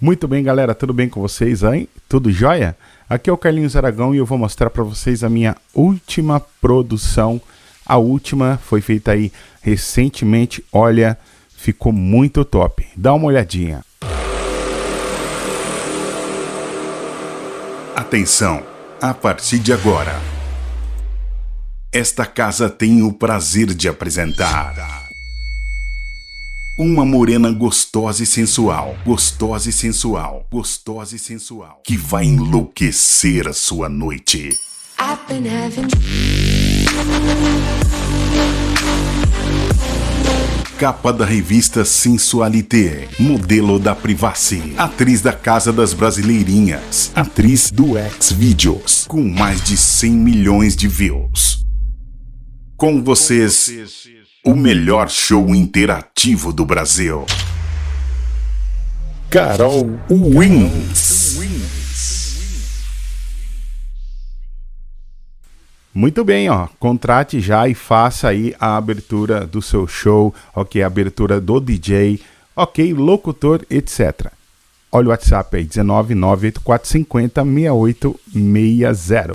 Muito bem, galera, tudo bem com vocês aí? Tudo jóia? Aqui é o Carlinhos Aragão e eu vou mostrar para vocês a minha última produção. A última foi feita aí recentemente, olha, ficou muito top. Dá uma olhadinha. Atenção, a partir de agora, esta casa tem o prazer de apresentar uma morena gostosa e sensual, que vai enlouquecer a sua noite. Capa da revista Sensualité, modelo da Privacy, atriz da Casa das Brasileirinhas, atriz do Xvideos, com mais de 100 milhões de views. Com vocês, o melhor show interativo do Brasil, Carol Wins. Muito bem, ó, contrate já e faça aí a abertura do seu show, ok, a abertura do DJ, ok, locutor, etc. Olha o WhatsApp aí, 19984506860.